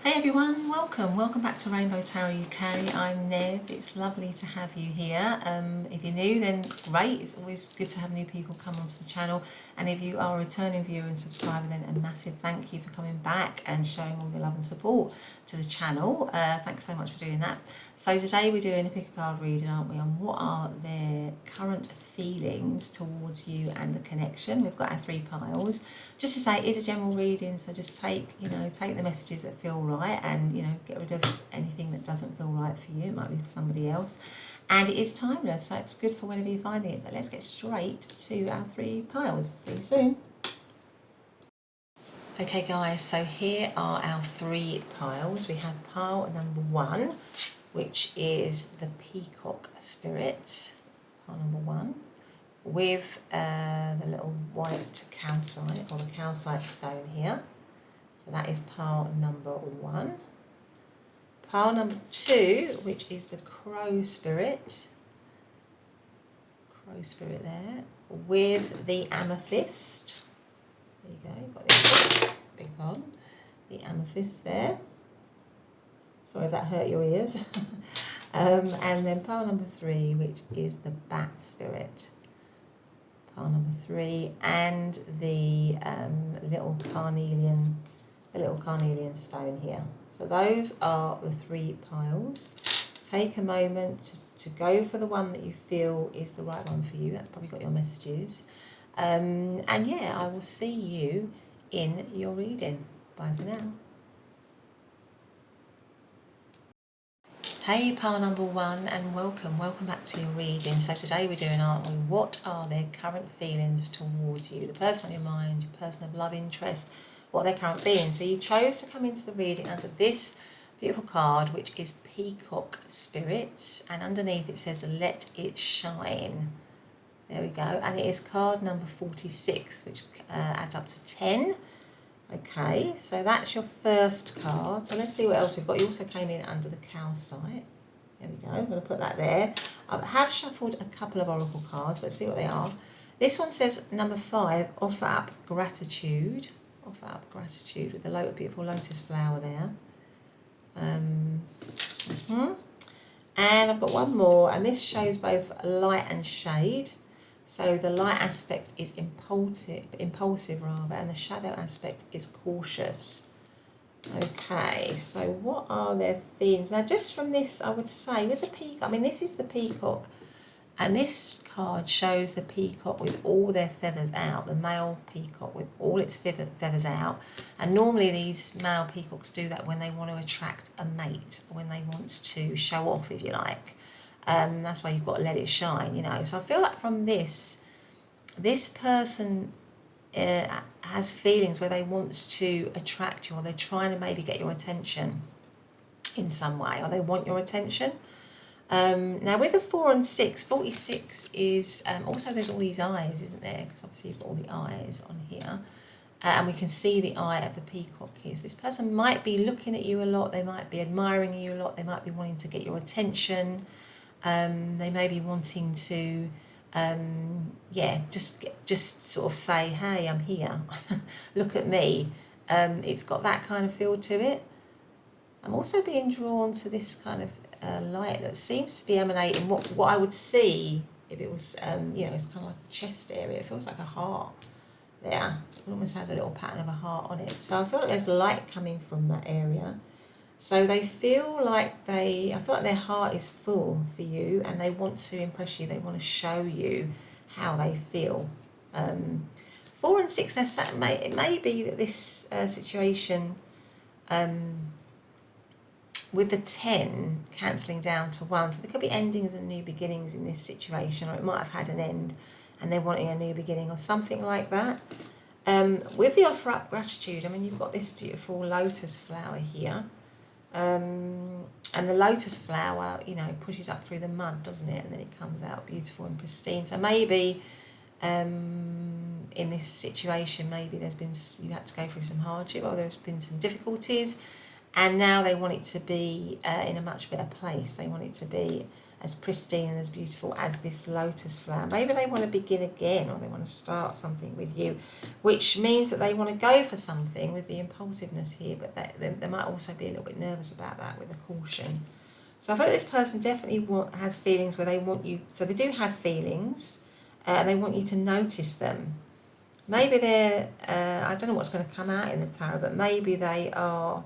Hey everyone, welcome back to Rainbow Tarot UK. I'm Nev. It's lovely to have you here. If you're new, then great. It's always good to have new people come onto the channel. And if you are a returning viewer and subscriber, then a massive thank you for coming back and showing all your love and support to the channel. Thanks so much for doing that. So today we're doing a pick a card reading, aren't we, on what are their current feelings towards you and the connection. We've got our 3 piles. Just to say, it is a general reading, so just take the messages that feel right, and get rid of anything that doesn't feel right for you. It might be for somebody else, and it is timeless, so it's good for whenever you're finding it. But let's get straight to our 3 piles. See you soon. Okay guys, so here are our 3 piles. We have pile number 1, which is the Peacock Spirit, pile number 1, with the little white calcite, or the calcite stone here. So that is pile number 1. Pile number 2, which is the Crow Spirit there, with the amethyst. There you go, got this big one, the amethyst there. Sorry if that hurt your ears. And then pile number 3, which is the Bat Spirit. Pile number 3, and the little carnelian stone here. So those are the 3 piles. Take a moment to go for the one that you feel is the right one for you. That's probably got your messages. And yeah, I will see you in your reading. Bye for now. Hey pile number 1, and welcome back to your reading. So today we're doing, aren't we, what are their current feelings towards you, the person on your mind, your person of love interest, what are their current feelings. So you chose to come into the reading under this beautiful card, which is Peacock Spirits, and underneath it says let it shine. There we go, and it is card number 46, which adds up to 10. Okay, so that's your first card. So let's see what else we've got. You also came in under the calcite. There we go. I'm going to put that there. I have shuffled a couple of oracle cards. Let's see what they are. This one says number 5, offer up gratitude. Offer up gratitude with the beautiful lotus flower there. And I've got one more, and this shows both light and shade. So the light aspect is impulsive rather, and the shadow aspect is cautious. Okay, so what are their themes? Now just from this, I would say with the peacock, I mean this is the peacock, and this card shows the peacock with all their feathers out, the male peacock with all its feathers out. And normally these male peacocks do that when they want to attract a mate, or when they want to show off, if you like. That's why you've got to let it shine, So I feel like from this person has feelings where they want to attract you, or they're trying to maybe get your attention in some way, or they want your attention. Now with the 4 and 6, 46 is, also there's all these eyes, isn't there? Because obviously you've got all the eyes on here. And we can see the eye of the peacock here. So this person might be looking at you a lot, they might be admiring you a lot, they might be wanting to get your attention. They may be wanting to, just sort of say, hey, I'm here, look at me. It's got that kind of feel to it. I'm also being drawn to this kind of light that seems to be emanating what I would see if it was, it's kind of like the chest area. It feels like a heart there. It almost has a little pattern of a heart on it. So I feel like there's light coming from that area. So I feel like their heart is full for you, and they want to impress you. They want to show you how they feel. 4 and 6, it may be that this situation, with the 10 cancelling down to 1, so there could be endings and new beginnings in this situation, or it might have had an end and they're wanting a new beginning or something like that. With the offer up gratitude, I mean, you've got this beautiful lotus flower here. And the lotus flower, pushes up through the mud, doesn't it? And then it comes out beautiful and pristine. So maybe in this situation, maybe you had to go through some hardship, or there's been some difficulties, and now they want it to be in a much better place. They want it to be as pristine and as beautiful as this lotus flower. Maybe they want to begin again, or they want to start something with you, which means that they want to go for something with the impulsiveness here, but they might also be a little bit nervous about that with the caution. So I feel like this person definitely has feelings where they want you, so they do have feelings, and they want you to notice them. Maybe they're, I don't know what's going to come out in the tarot, but maybe they are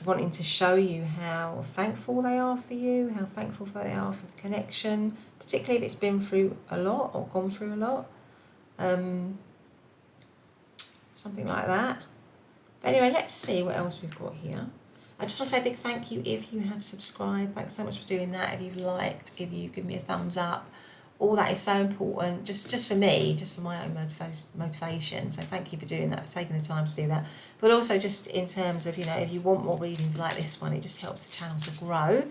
wanting to show you how thankful they are for you, how thankful they are for the connection, particularly if it's been through a lot or gone through a lot. Something like that. But anyway, let's see what else we've got here. I just want to say a big thank you if you have subscribed. Thanks so much for doing that. If you've liked, if you've given me a thumbs up. All that is so important, just for me, just for my own motivation. So thank you for doing that, for taking the time to do that. But also just in terms of, if you want more readings like this one, it just helps the channel to grow.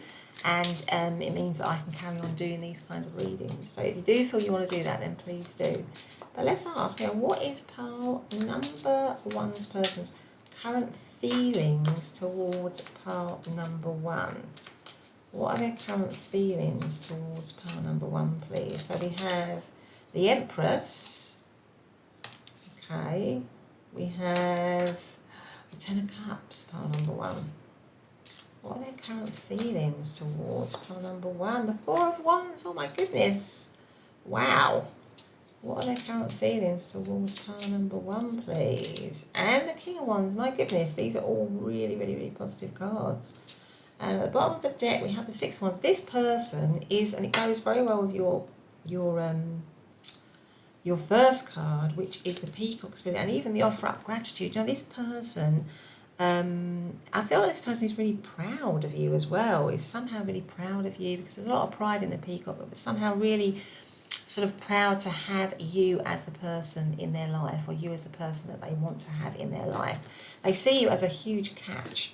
And it means that I can carry on doing these kinds of readings. So if you do feel you want to do that, then please do. But let's ask, what is pile number one's person's current feelings towards pile number one? What are their current feelings towards pile number one, please? So we have the Empress. Okay. We have the Ten of Cups, pile number one. What are their current feelings towards pile number one? The Four of Wands. Oh my goodness. Wow. What are their current feelings towards pile number one, please? And the King of Wands. My goodness. These are all really, really, really positive cards. And at the bottom of the deck, we have the Six of Wands. This person is, and it goes very well with your first card, which is the Peacock Spirit, and even the Offer Up Gratitude. This person, I feel like this person is really proud of you as well. Is somehow really proud of you, because there's a lot of pride in the Peacock, but somehow really sort of proud to have you as the person in their life, or you as the person that they want to have in their life. They see you as a huge catch.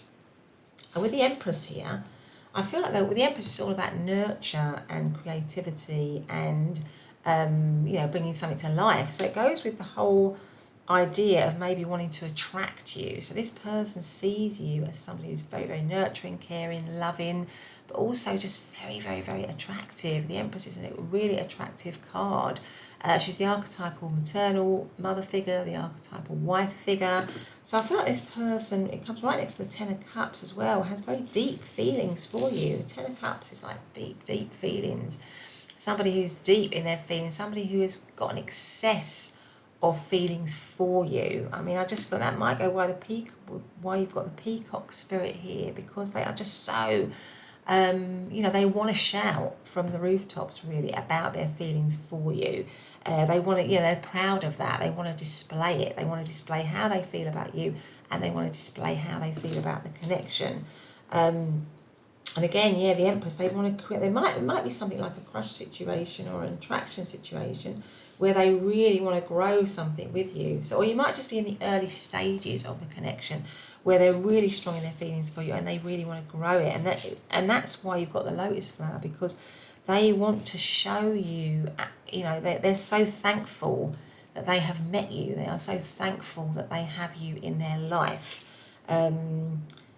And with the Empress here, I feel like with the Empress, it's all about nurture and creativity and, bringing something to life. So it goes with the whole idea of maybe wanting to attract you. So this person sees you as somebody who's very, very nurturing, caring, loving, but also just very, very, very attractive. The Empress is a really attractive card. She's the archetypal maternal mother figure, the archetypal wife figure. So I feel like this person, it comes right next to the Ten of Cups as well, has very deep feelings for you. The Ten of Cups is like deep, deep feelings. Somebody who's deep in their feelings, somebody who has got an excess of feelings for you. I mean, I just feel that might go why you've got the Peacock Spirit here, because they are just so... they want to shout from the rooftops really about their feelings for you. They want to, they're proud of that. They want to display it. They want to display how they feel about you, and they want to display how they feel about the connection. And again, the Empress, they want to create, it might be something like a crush situation or an attraction situation where they really want to grow something with you. So, or you might just be in the early stages of the connection where they're really strong in their feelings for you and they really want to grow it. And that's why you've got the lotus flower, because they want to show you, they're so thankful that they have met you. They are so thankful that they have you in their life.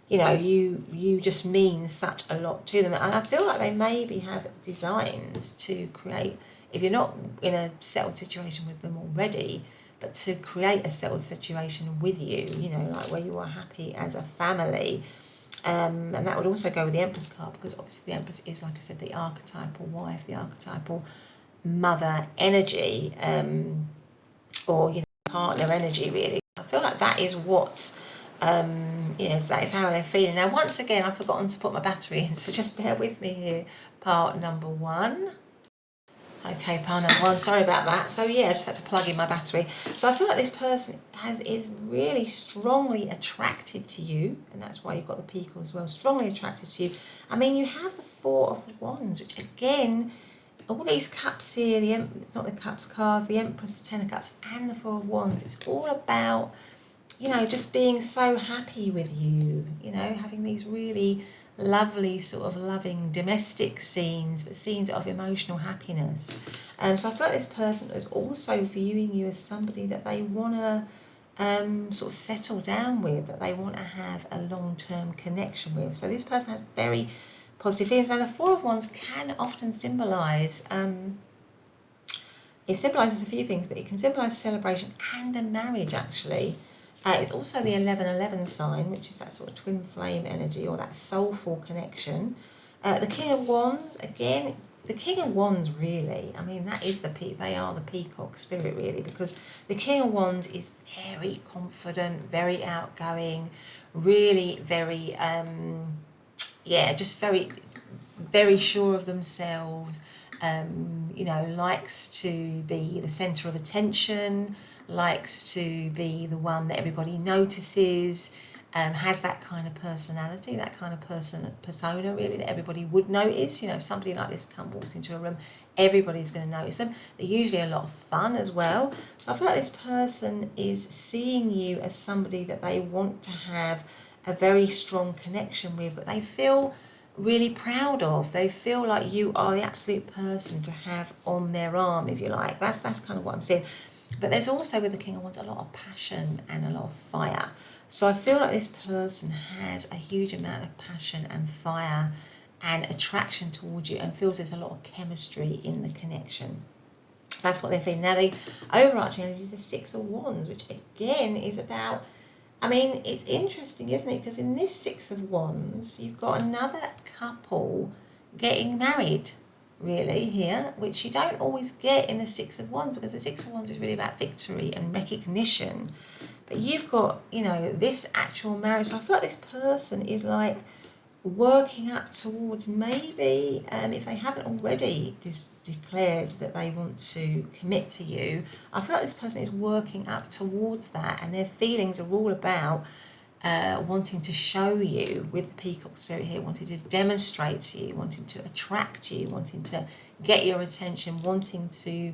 You just mean such a lot to them. And I feel like they maybe have designs to create, if you're not in a settled situation with them already, but to create a settled situation with you, like where you are happy as a family. And that would also go with the Empress card, because obviously the Empress is, like I said, the archetypal wife, the archetypal mother energy, or, partner energy, really. I feel like that is what... that is how they're feeling. Now, once again, I've forgotten to put my battery in, so just bear with me here. Part number one. Okay, pile number one, sorry about that. So I just had to plug in my battery. So I feel like this person is really strongly attracted to you, and that's why you've got the Peacock as well, strongly attracted to you. I mean, you have the Four of Wands, which again, all these cups here, not the cups cards, the Empress, the Ten of Cups, and the Four of Wands, it's all about, just being so happy with you, having these really lovely sort of loving domestic scenes, but scenes of emotional happiness. So I feel like this person is also viewing you as somebody that they want to sort of settle down with, that they want to have a long-term connection with. So this person has very, positive feelings. Now, the Four of Wands can often symbolise, it symbolises a few things, but it can symbolise celebration and a marriage, actually. It's also the 1111 sign, which is that sort of twin flame energy or that soulful connection. The King of Wands, again, the King of Wands, really, I mean, that is they are the peacock spirit, really, because the King of Wands is very confident, very outgoing, really very, just very, very sure of themselves, you know, likes to be the centre of attention, likes to be the one that everybody notices, has that kind of personality, that kind of persona, really, that everybody would notice. You know, if somebody like this walked into a room, everybody's going to notice them. They're usually a lot of fun as well. So I feel like this person is seeing you as somebody that they want to have a very strong connection with, but they feel really proud of. They feel like you are the absolute person to have on their arm, if you like. That's kind of what I'm seeing. But there's also, with the King of Wands, a lot of passion and a lot of fire. So I feel like this person has a huge amount of passion and fire and attraction towards you, and feels there's a lot of chemistry in the connection. That's what they're feeling. Now, the overarching energy is the Six of Wands, which again is about, I mean, it's interesting, isn't it? Because in this Six of Wands, you've got another couple getting married, really, here, which you don't always get in the Six of Wands, because the Six of Wands is really about victory and recognition. But you've got, you know, this actual marriage. So I feel like this person is like working up towards, maybe, if they haven't already declared that they want to commit to you, I feel like this person is working up towards that, and their feelings are all about wanting to show you, with the peacock spirit here, wanting to demonstrate to you, wanting to attract you, wanting to get your attention, wanting to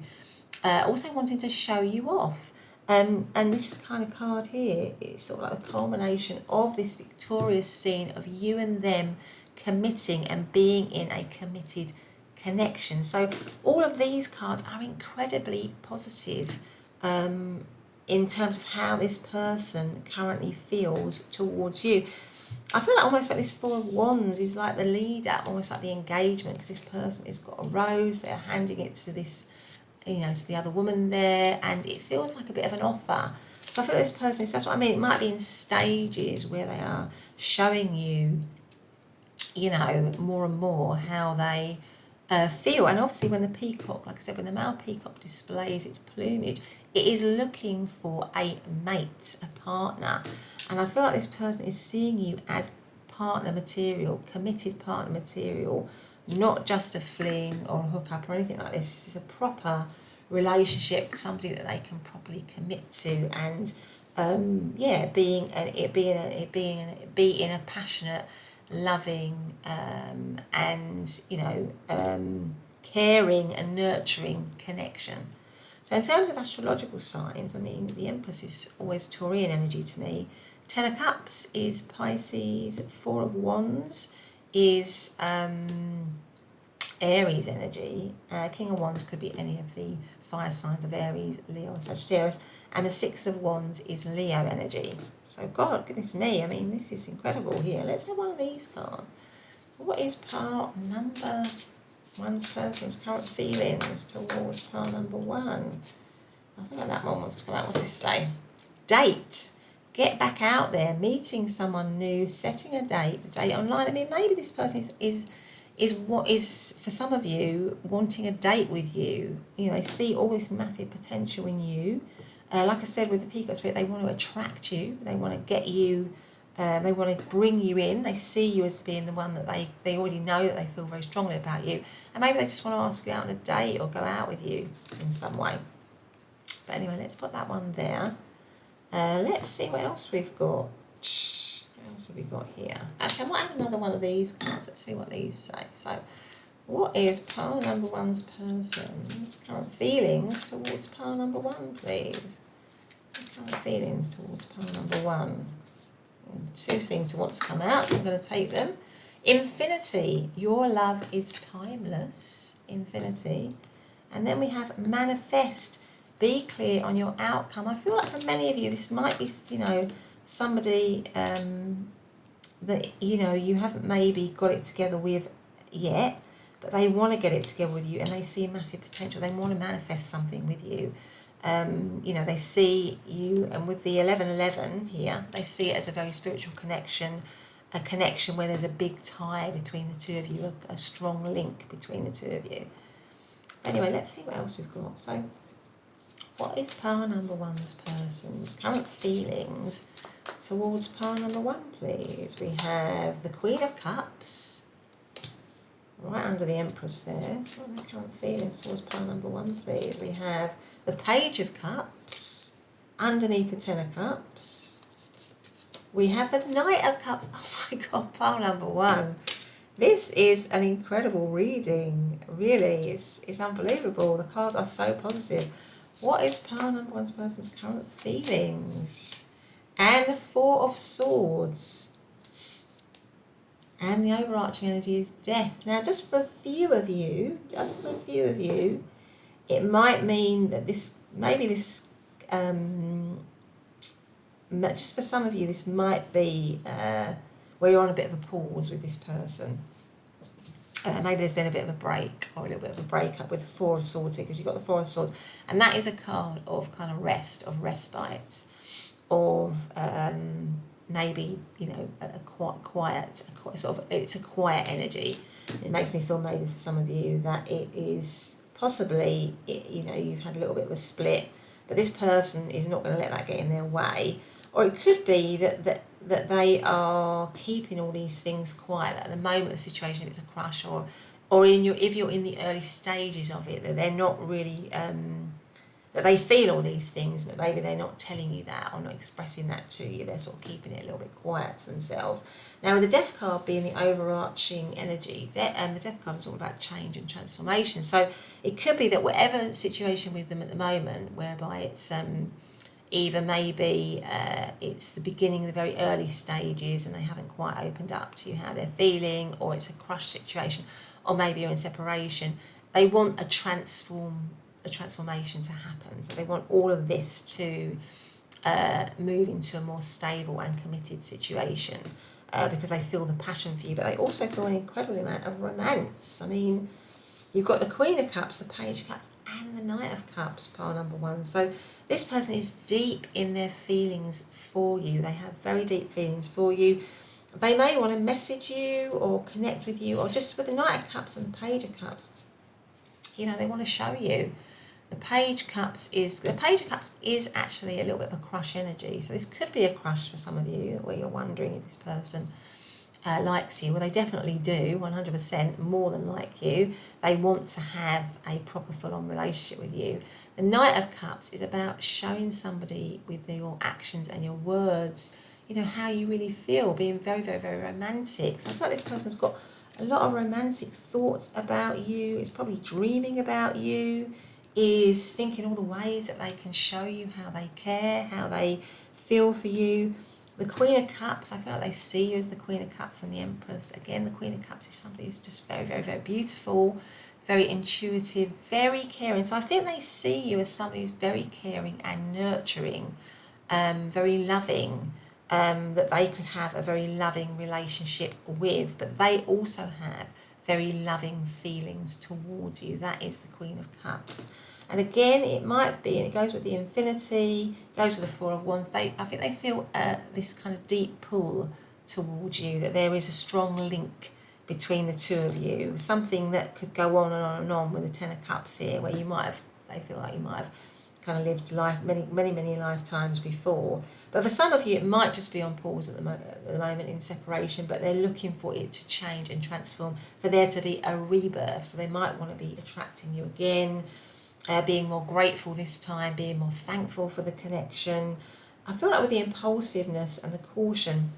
also wanting to show you off. And this kind of card here is sort of like the culmination of this victorious scene of you and them committing and being in a committed connection. So all of these cards are incredibly positive in terms of how this person currently feels towards you. I feel like almost like this Four of Wands is like the leader, almost like the engagement, because this person has got a rose, they're handing it to this, you know, to the other woman there, and it feels like a bit of an offer. So I feel like this person is, that's what I mean, it might be in stages where they are showing you, you know, more and more how they feel. And obviously when the peacock, like I said, when the male peacock displays its plumage, it is looking for a mate, a partner. And I feel like this person is seeing you as partner material, committed partner material, not just a fling or a hookup or anything like this. This is a proper relationship, somebody that they can properly commit to, and be in a passionate, loving, and caring and nurturing connection. So in terms of astrological signs, I mean, the Empress is always Taurian energy to me. Ten of Cups is Pisces. Four of Wands is Aries energy. King of Wands could be any of the fire signs of Aries, Leo, or Sagittarius. And the Six of Wands is Leo energy. So, God, goodness me, I mean, this is incredible here. Let's have one of these cards. What is part number one's person's current feelings towards part number one? I think that one wants to come out. What's this say? Date. Get back out there, meeting someone new, setting a date online. I mean, maybe this person is what is, for some of you, wanting a date with you. You know, they see all this massive potential in you. Like I said, with the Peacock spirit, they want to attract you. They want to get you, they want to bring you in. They see you as being the one that they already know, that they feel very strongly about you. And maybe they just want to ask you out on a date or go out with you in some way. But anyway, let's put that one there. Let's see what else we've got. What else have we got here? Actually, I might have another one of these cards. Let's see what these say. So, what is pile number one's person's current feelings towards pile number one, please? Current feelings towards pile number one. Two seem to want to come out, so I'm going to take them. Infinity. Your love is timeless. Infinity. And then we have manifest. Be clear on your outcome. I feel like for many of you, this might be, somebody that, you know, you haven't maybe got it together with yet, but they want to get it together with you, and they see massive potential. They want to manifest something with you. You know, they see you, and with the 1111 here, they see it as a very spiritual connection, a connection where there's a big tie between the two of you, a strong link between the two of you. Anyway, let's see what else we've got. So, what is pile number one's person's current feelings towards pile number one, please? We have the Queen of Cups, right under the Empress there. What are the current feelings towards pile number one, please? We have the Page of Cups, underneath the Ten of Cups. We have the Knight of Cups. Oh my God, pile number one. This is an incredible reading. Really, it's unbelievable. The cards are so positive. What is pile number one's person's current feelings? And the Four of Swords. And the overarching energy is death. Now, just for a few of you, it might mean that this, just for some of you, this might be where you're on a bit of a pause with this person. Maybe there's been a bit of a break or a little bit of a breakup with the Four of Swords here, because you've got the Four of Swords. And that is a card of kind of rest, of respite, of maybe, you know, a quiet sort of, it's a quiet energy. It makes me feel maybe for some of you that it is possibly, you know, you've had a little bit of a split, but this person is not going to let that get in their way. Or it could be that they are keeping all these things quiet at the moment, the situation, if it's a crush, or if you're in the early stages of it, that they're not really, that they feel all these things, but maybe they're not telling you that or not expressing that to you. They're sort of keeping it a little bit quiet to themselves. Now, with the Death card being the overarching energy, the Death card is all about change and transformation. So it could be that whatever situation with them at the moment, whereby it's either maybe it's the beginning, the very early stages, and they haven't quite opened up to you how they're feeling, or it's a crush situation, or maybe you're in separation. They want a transformation to happen. So they want all of this to move into a more stable and committed situation, because they feel the passion for you, but they also feel an incredible amount of romance. I mean, you've got the Queen of Cups, the Page of Cups, and the Knight of Cups, pile number one. So this person is deep in their feelings for you. They have very deep feelings for you. They may want to message you or connect with you, or just with the Knight of Cups and the Page of Cups, you know, they want to show you. The Page of Cups is actually a little bit of a crush energy. So this could be a crush for some of you, where you're wondering if this person likes you. Well, they definitely do, 100%, more than like you. They want to have a proper full-on relationship with you. The Knight of Cups is about showing somebody with your actions and your words, you know, how you really feel, being very, very, very romantic. So I feel like this person's got a lot of romantic thoughts about you, is probably dreaming about you, is thinking all the ways that they can show you how they care, how they feel for you. The Queen of Cups, I feel like they see you as the Queen of Cups and the Empress. Again, the Queen of Cups is somebody who's just very, very, very beautiful, very intuitive, very caring. So I think they see you as somebody who's very caring and nurturing, very loving, that they could have a very loving relationship with, but they also have very loving feelings towards you. That is the Queen of Cups. And again, it might be, and it goes with the Infinity, goes with the Four of Wands. I think they feel this kind of deep pull towards you, that there is a strong link between the two of you, something that could go on and on and on with the Ten of Cups here, where they feel like you might have kind of lived life many lifetimes before. But for some of you, it might just be on pause at the moment in separation, but they're looking for it to change and transform, for there to be a rebirth. So they might want to be attracting you again, being more grateful this time, being more thankful for the connection. I feel like with the impulsiveness and the caution,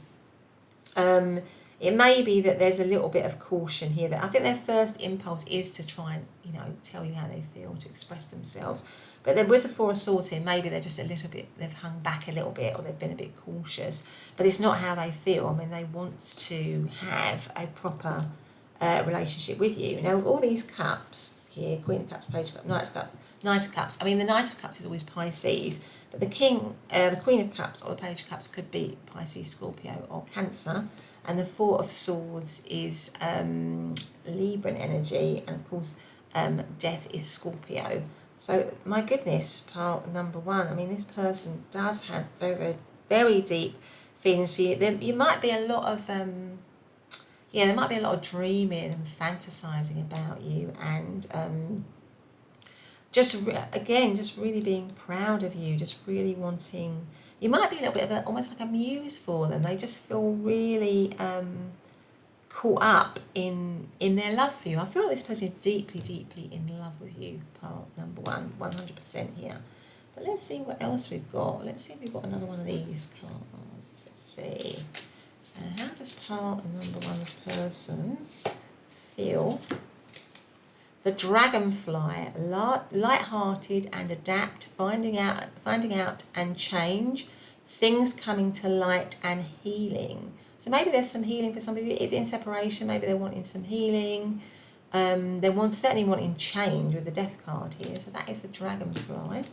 it may be that there's a little bit of caution here. That I think their first impulse is to try and, you know, tell you how they feel, to express themselves. But then with the Four of Swords here, maybe they're just a little bit, they've hung back a little bit, or they've been a bit cautious. But it's not how they feel. I mean, they want to have a proper relationship with you. Now, with all these cups here, Queen of Cups, Page of Cups, Knight of Cups. I mean, the Knight of Cups is always Pisces, but the Queen of Cups or the Page of Cups could be Pisces, Scorpio, or Cancer. And the Four of Swords is Libran energy, and of course Death is Scorpio. So my goodness, part number one, I mean, this person does have very, very, very deep feelings for you. You might be a lot of there might be a lot of dreaming and fantasizing about you, and just really being proud of you, just really wanting. You might be a little bit of almost like a muse for them. They just feel really caught up in their love for you. I feel like this person is deeply, deeply in love with you, part number one, 100% here. But let's see what else we've got. Let's see if we've got another one of these cards. Let's see. How does part number one's person feel? The dragonfly, light-hearted and adapt, finding out and change, things coming to light and healing. So maybe there's some healing for some of you. It's in separation. Maybe they're wanting some healing. They're certainly wanting change with the death card here. So that is the dragonfly. Let's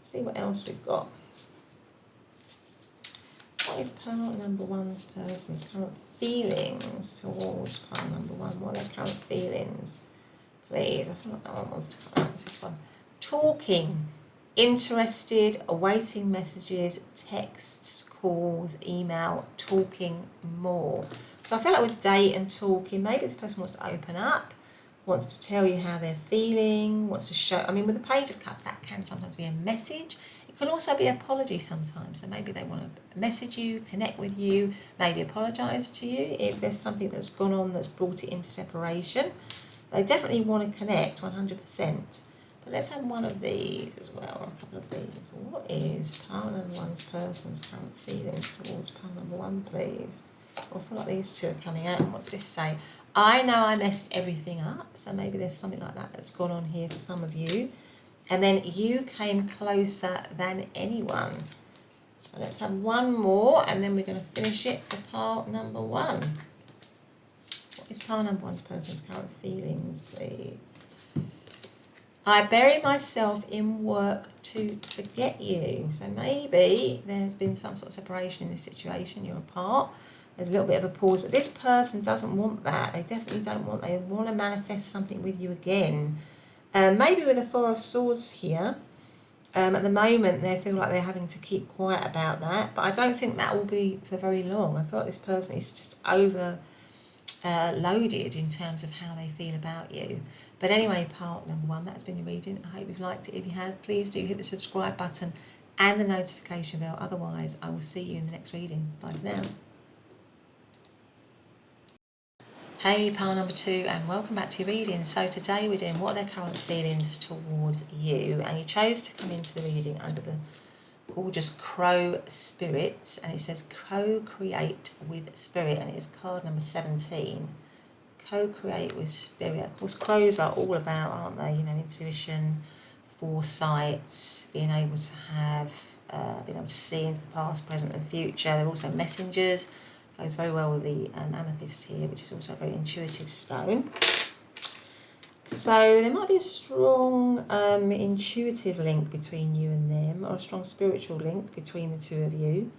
see what else we've got. What is part number one's person's current feelings towards part number one? What are their current feelings? Please, I feel like that one wants to come out. What's this one? Talking, interested, awaiting messages, texts, calls, email, talking more. So I feel like with date and talking, maybe this person wants to open up, wants to tell you how they're feeling, wants to show. I mean, with the Page of Cups, that can sometimes be a message. It can also be apology sometimes. So maybe they want to message you, connect with you, maybe apologise to you if there's something that's gone on that's brought it into separation. They definitely want to connect 100%. But let's have one of these as well, or a couple of these. What is part number one's person's current feelings towards part number one, please? I feel like these two are coming out. What's this say? I know I messed everything up. So maybe there's something like that that's gone on here for some of you. And then you came closer than anyone. So let's have one more, and then we're going to finish it for part number one. Is part number one's person's current feelings, please? I bury myself in work to forget you. So maybe there's been some sort of separation in this situation. You're apart. There's a little bit of a pause, but this person doesn't want that. They definitely don't want. They want to manifest something with you again. Maybe with the Four of Swords here. At the moment, they feel like they're having to keep quiet about that, but I don't think that will be for very long. I feel like this person is just loaded in terms of how they feel about you. But anyway, part number one, that's been your reading. I hope you've liked it. If you have, please do hit the subscribe button and the notification bell. Otherwise, I will see you in the next reading. Bye for now. Hey, pile number two, and welcome back to your reading. So today we're doing what are their current feelings towards you, and you chose to come into the reading under the gorgeous crow spirits, and it says co-create with spirit, and it is card number 17. Co-create with spirit. Of course, crows are all about, aren't they, intuition, foresight, being able to see into the past, present and future. They're also messengers. Goes very well with the amethyst here, which is also a very intuitive stone. So there might be a strong intuitive link between you and them, or a strong spiritual link between the two of you.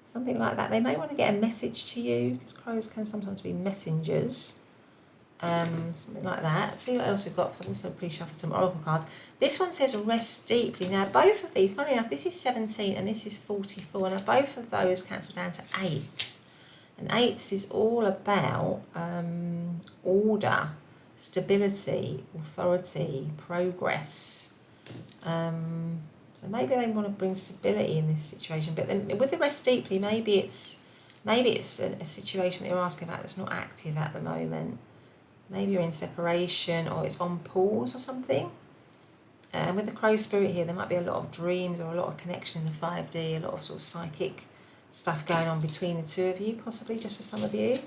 Something like that. They may want to get a message to you, because crows can sometimes be messengers. Something like that. See what else we've got, because I've also pre-shuffled some oracle cards. This one says rest deeply. Now, both of these, funny enough, this is 17 and this is 44. Now, both of those cancel down to 8. And 8 is all about order, stability, authority, progress. So maybe they want to bring stability in this situation. But then with the rest deeply, maybe it's a situation that you're asking about that's not active at the moment. Maybe you're in separation, or it's on pause or something. And with the crow spirit here, there might be a lot of dreams or a lot of connection in the 5D, a lot of sort of psychic stuff going on between the two of you, possibly just for some of you.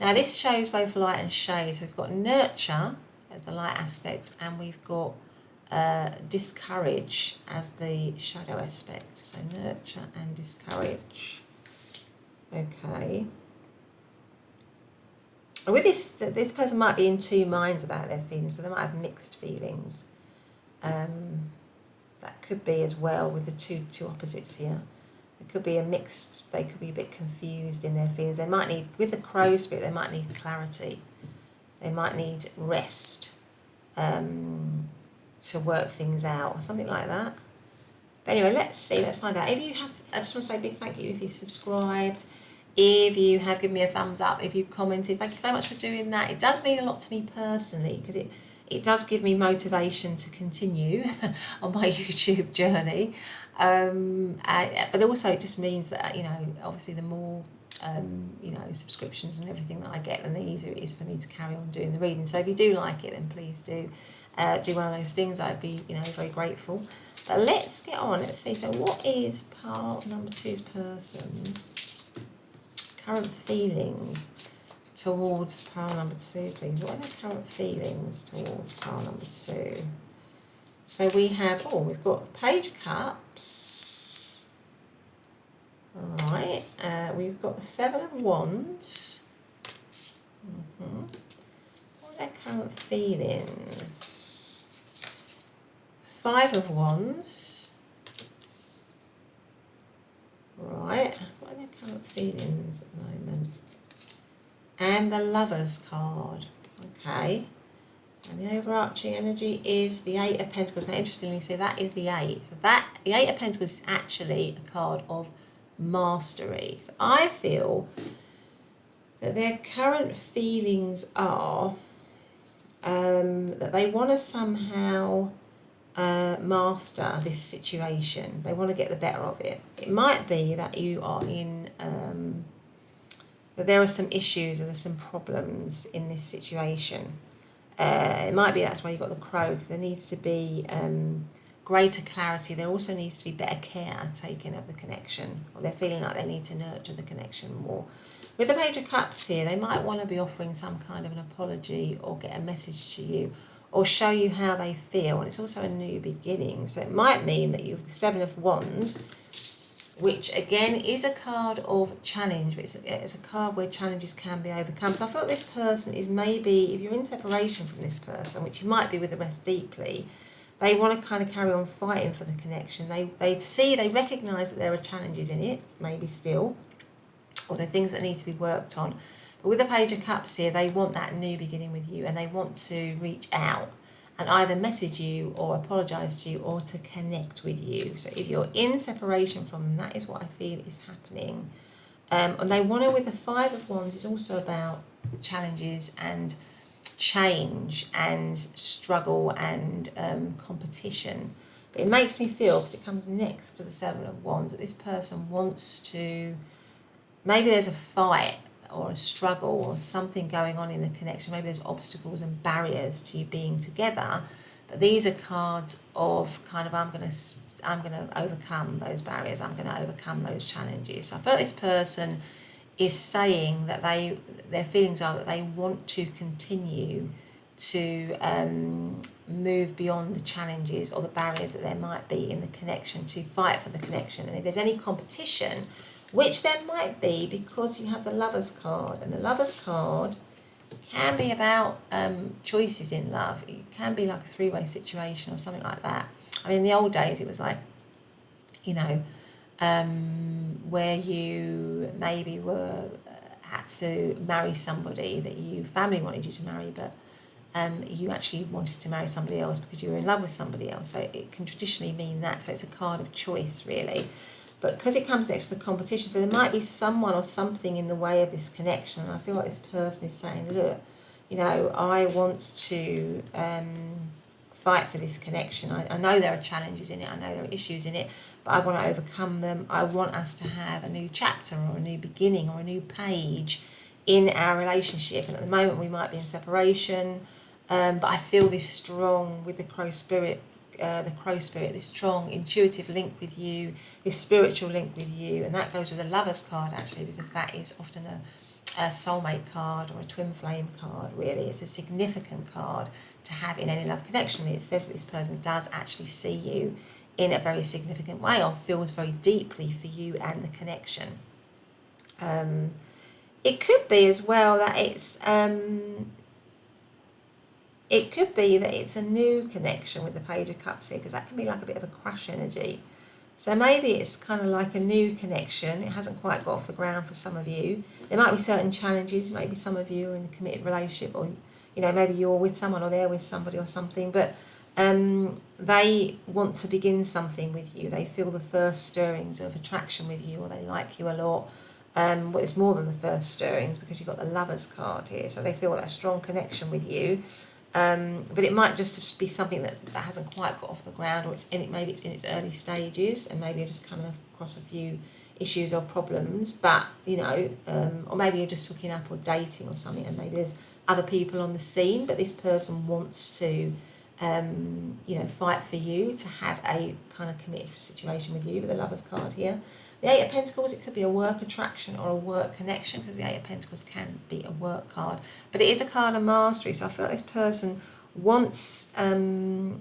Now this shows both light and shade. So we've got nurture as the light aspect, and we've got discourage as the shadow aspect. So nurture and discourage. Okay. With this person might be in two minds about their feelings, so they might have mixed feelings. That could be as well with the two opposites here. It could be a mixed, they could be a bit confused in their feelings. They might need, with the Crow spirit, they might need clarity. They might need rest to work things out or something like that. But anyway, let's see, let's find out. If you have, I just want to say a big thank you if you've subscribed, if you have given me a thumbs up, if you've commented. Thank you so much for doing that. It does mean a lot to me personally, because it does give me motivation to continue on my YouTube journey. But also it just means that, you know, obviously the more you know, subscriptions and everything that I get, then the easier it is for me to carry on doing the reading. So if you do like it, then please do one of those things. I'd be, you know, very grateful. But let's get on. Let's see. So what is pile number 2's person's current feelings towards pile number 2, please? What are their current feelings towards pile number 2? So we have, we've got the Page of Cups. All right. We've got the 7 of Wands. What are their current feelings? 5 of Wands. Right. What are their current feelings at the moment? And the Lovers card. Okay. And the overarching energy is the 8 of Pentacles. Now, interestingly, so that is the 8. So the 8 of Pentacles is actually a card of mastery. So I feel that their current feelings are that they want to somehow master this situation. They want to get the better of it. It might be that you are in that there are some issues or there's some problems in this situation. It might be that's why you got the Crow, because there needs to be greater clarity. There also needs to be better care taken of the connection, or they're feeling like they need to nurture the connection more. With the Page of Cups here, they might want to be offering some kind of an apology or get a message to you or show you how they feel. And it's also a new beginning. So it might mean that you have the 7 of Wands, which again is a card of challenge, but it's a card where challenges can be overcome. So I feel this person is maybe, if you're in separation from this person, which you might be with the Rest deeply, they want to kind of carry on fighting for the connection. They recognise that there are challenges in it, maybe still, or there are things that need to be worked on. But with the Page of Cups here, they want that new beginning with you, and they want to reach out and either message you or apologise to you or to connect with you. So if you're in separation from them, that is what I feel is happening. And they want to, with the 5 of Wands, it's also about challenges and change and struggle and competition. But it makes me feel, because it comes next to the 7 of Wands, that this person wants to, maybe there's a fight or a struggle or something going on in the connection. Maybe there's obstacles and barriers to you being together, but these are cards of kind of I'm going to overcome those barriers, I'm going to overcome those challenges. So I feel like this person is saying that their feelings are that they want to continue to move beyond the challenges or the barriers that there might be in the connection, to fight for the connection. And if there's any competition, which there might be, because you have the Lovers card, and the Lovers card can be about choices in love. It can be like a 3-way situation or something like that. I mean, in the old days, it was like, you know, where you maybe had to marry somebody that you family wanted you to marry, but you actually wanted to marry somebody else because you were in love with somebody else. So it can traditionally mean that. So it's a card of choice, really. But because it comes next to the competition, so there might be someone or something in the way of this connection. And I feel like this person is saying, look, you know, I want to fight for this connection. I know there are challenges in it. I know there are issues in it, but I want to overcome them. I want us to have a new chapter or a new beginning or a new page in our relationship. And at the moment, we might be in separation, but I feel this strong with the Crow spirit, this strong intuitive link with you, this spiritual link with you. And that goes to the Lovers card, actually, because that is often a soulmate card or a twin flame card, really. It's a significant card to have in any love connection. It says that this person does actually see you in a very significant way or feels very deeply for you and the connection. It could be as well that it's a new connection with the Page of Cups here, because that can be like a bit of a crash energy. So maybe it's kind of like a new connection. It hasn't quite got off the ground for some of you. There might be certain challenges. Maybe some of you are in a committed relationship, or maybe you're with someone or they're with somebody or something. But they want to begin something with you. They feel the first stirrings of attraction with you, or they like you a lot. Well, it's more than the first stirrings, because you've got the Lovers card here. So they feel that strong connection with you. But it might just be something that hasn't quite got off the ground, or maybe it's in its early stages, and maybe you're just coming across a few issues or problems. But or maybe you're just hooking up or dating or something, and maybe there's other people on the scene. But this person wants to, fight for you, to have a kind of committed situation with you. With the Lovers card here. The Eight of Pentacles, it could be a work attraction or a work connection, because the Eight of Pentacles can be a work card. But it is a card of mastery, so I feel like this person wants to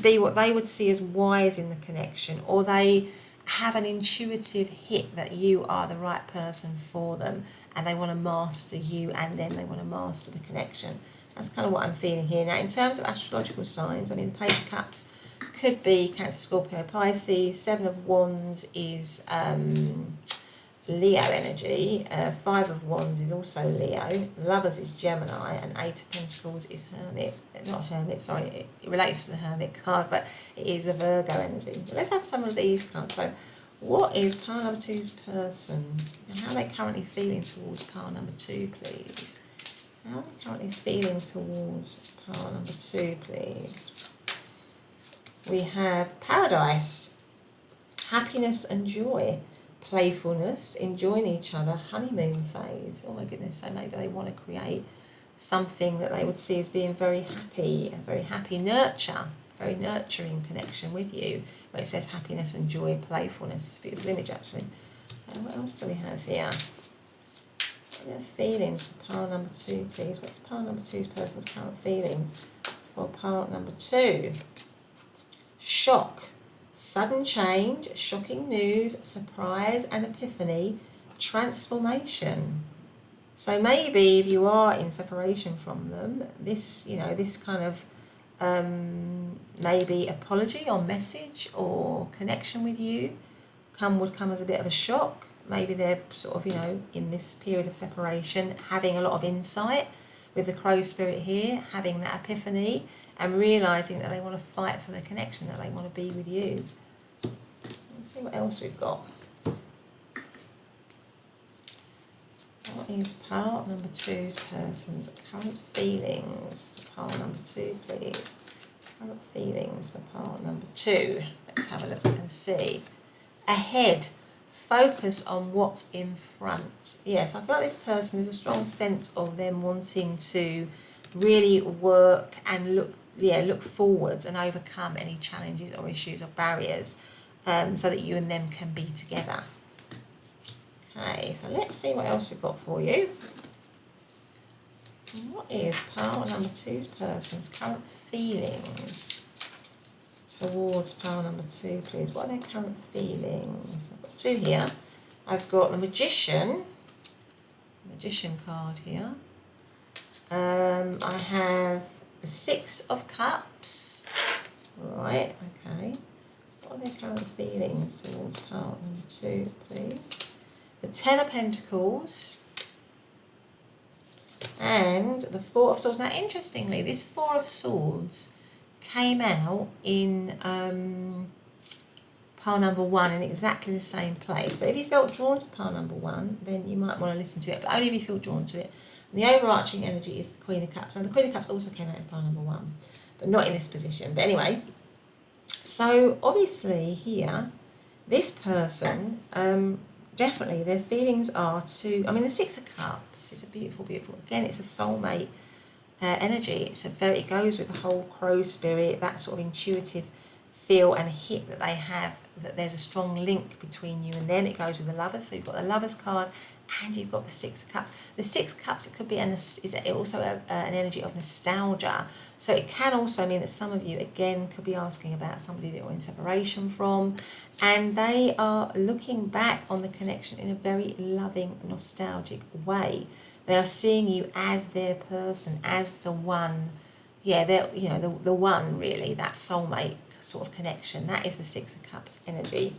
be what they would see as wise in the connection, or they have an intuitive hit that you are the right person for them, and they want to master you, and then they want to master the connection. That's kind of what I'm feeling here. Now, in terms of astrological signs, I mean, the Page of Cups could be Cancer, Scorpio, Pisces. Seven of Wands is Leo energy. Five of Wands is also Leo. Lovers is Gemini, and Eight of Pentacles is Hermit. Not Hermit, sorry, it relates to the Hermit card, but it is a Virgo energy. But let's have some of these cards. So, what is pile number two's person, and how are they currently feeling towards pile number two, please? How are they currently feeling towards pile number two, please? We have Paradise, happiness and joy, playfulness, enjoying each other, honeymoon phase. Oh my goodness, so maybe they want to create something that they would see as being very happy, nurture, very nurturing connection with you, where it says happiness and joy, playfulness. It's a beautiful image, actually. And what else do we have here? What are their feelings for pile number two, please? What's pile number two's person's current feelings for pile number two? Shock, sudden change, shocking news, surprise and epiphany, transformation. So maybe if you are in separation from them, this kind of maybe apology or message or connection with you would come as a bit of a shock. Maybe they're sort of, in this period of separation, having a lot of insight with the Crow spirit here, having that epiphany, and realising that they want to fight for the connection, that they want to be with you. Let's see what else we've got. What is pile number two's person's current feelings for pile number two, please? Current feelings for pile number two. Let's have a look and see. Ahead. Focus on what's in front. Yes, I feel like this person, there's a strong sense of them wanting to really work and look forwards and overcome any challenges or issues or barriers, so that you and them can be together. Okay, so let's see what else we've got for you. What is pile number two's person's current feelings towards pile number two, please? What are their current feelings? I've got two here. I've got the Magician card here. I have the Six of Cups. Right, okay. What are their current feelings towards pile number two, please? The Ten of Pentacles. And the Four of Swords. Now, interestingly, this Four of Swords came out in pile number one in exactly the same place. So if you felt drawn to pile number one, then you might want to listen to it, but only if you feel drawn to it. And the overarching energy is the Queen of Cups. And the Queen of Cups also came out in pile number one, but not in this position. But anyway, so obviously here, this person, definitely their feelings are the Six of Cups is a beautiful, again, it's a soulmate energy. It goes with the whole Crow spirit, that sort of intuitive feel and hit that they have, that there's a strong link between you and them. It goes with the Lovers, so you've got the Lovers card and you've got the Six of Cups. The Six of Cups, it could be also an energy of nostalgia. So it can also mean that some of you, again, could be asking about somebody that you're in separation from, and they are looking back on the connection in a very loving, nostalgic way. They are seeing you as their person, as the one, yeah, they're, you know, the one really, that soulmate sort of connection. That is the Six of Cups energy.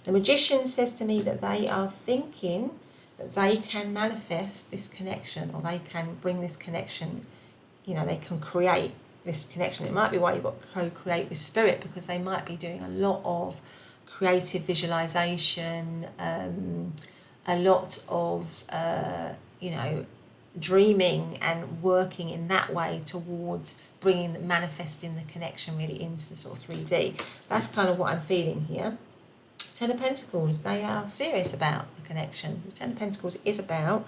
The Magician says to me that they are thinking that they can manifest this connection, or they can bring this connection, you know, they can create this connection. It might be why you've got co-create with spirit, because they might be doing a lot of creative visualization, a lot of, you know, dreaming and working in that way towards manifesting the connection really into the sort of 3D. That's kind of what I'm feeling here. Ten of Pentacles, they are serious about the connection. The Ten of Pentacles is about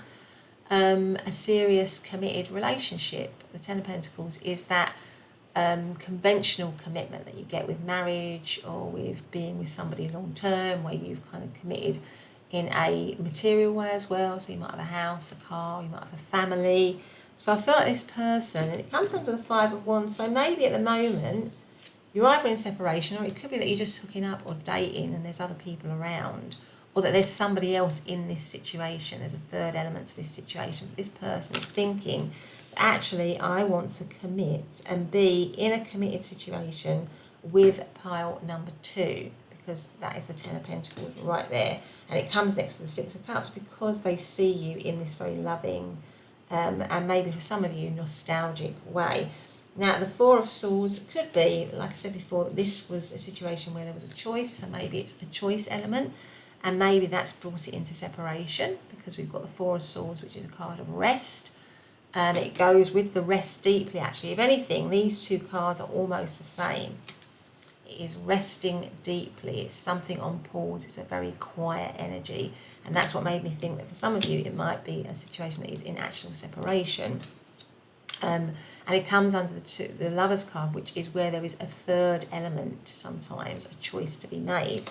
a serious committed relationship. The Ten of Pentacles is that conventional commitment that you get with marriage, or with being with somebody long term, where you've kind of committed in a material way as well. So you might have a house, a car, you might have a family. So I feel like this person, and it comes under the Five of Wands, so maybe at the moment you're either in separation, or it could be that you're just hooking up or dating and there's other people around, or that there's somebody else in this situation. There's a third element to this situation. But this person is thinking, actually, I want to commit and be in a committed situation with pile number 2, because that is the Ten of Pentacles right there. And it comes next to the Six of Cups, because they see you in this very loving, and maybe for some of you, nostalgic way. Now, the Four of Swords could be, like I said before, that this was a situation where there was a choice, so maybe it's a choice element, and maybe that's brought it into separation, because we've got the Four of Swords, which is a card of rest, and it goes with the rest deeply, actually. If anything, these two cards are almost the same. It is resting deeply. It's something on pause. It's a very quiet energy, and that's what made me think that for some of you, it might be a situation that is in actual separation. And it comes under the Lover's card, which is where there is a third element, sometimes a choice to be made.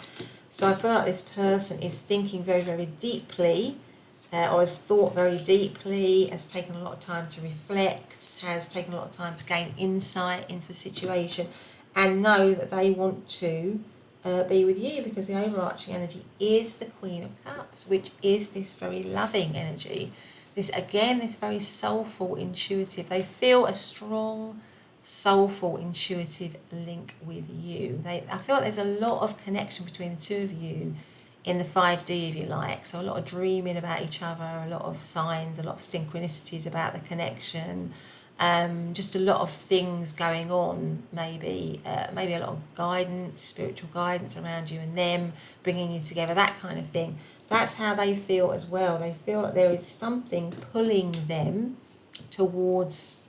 So I feel like this person is thinking very, very deeply, or has thought very deeply, has taken a lot of time to reflect, has taken a lot of time to gain insight into the situation, and know that they want to be with you, because the overarching energy is the Queen of Cups, which is this very loving energy. This, again, this very soulful, intuitive. They feel a strong, soulful, intuitive link with you. I feel like there's a lot of connection between the two of you in the 5D, if you like. So a lot of dreaming about each other, a lot of signs, a lot of synchronicities about the connection. Just a lot of things going on, maybe a lot of guidance, spiritual guidance around you and them, bringing you together, that kind of thing. That's how they feel as well. They feel like there is something pulling them towards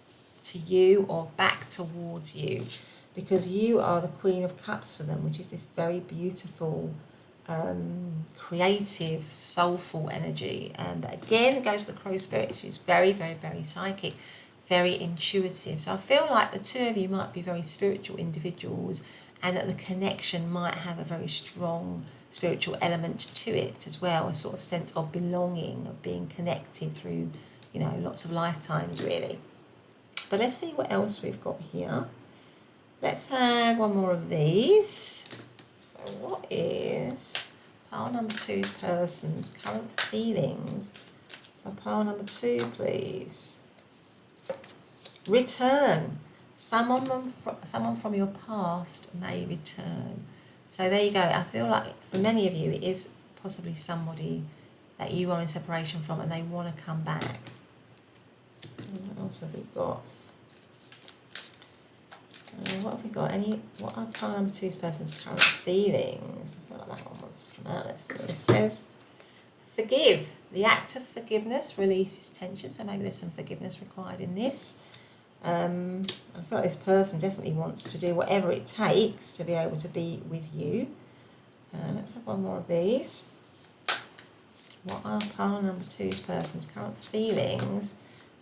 to you, or back towards you, because you are the Queen of Cups for them, which is this very beautiful, creative, soulful energy. And again, it goes to the Crow Spirit. She's very, very, very psychic, very intuitive. So I feel like the two of you might be very spiritual individuals, and that the connection might have a very strong spiritual element to it as well, a sort of sense of belonging, of being connected through, you know, lots of lifetimes, really. But let's see what else we've got here. Let's have one more of these. So what is pile number 2's person's current feelings? So pile number 2, please. Return. Someone from your past may return. So there you go. I feel like for many of you, it is possibly somebody that you are in separation from, and they want to come back. What else have we got? What have we got? What are pile number 2's person's current feelings? I feel like that one wants to come out. Let's see what it says. Forgive. The act of forgiveness releases tension. So maybe there's some forgiveness required in this. I feel like this person definitely wants to do whatever it takes to be able to be with you. Let's have one more of these. What are pile number 2's person's current feelings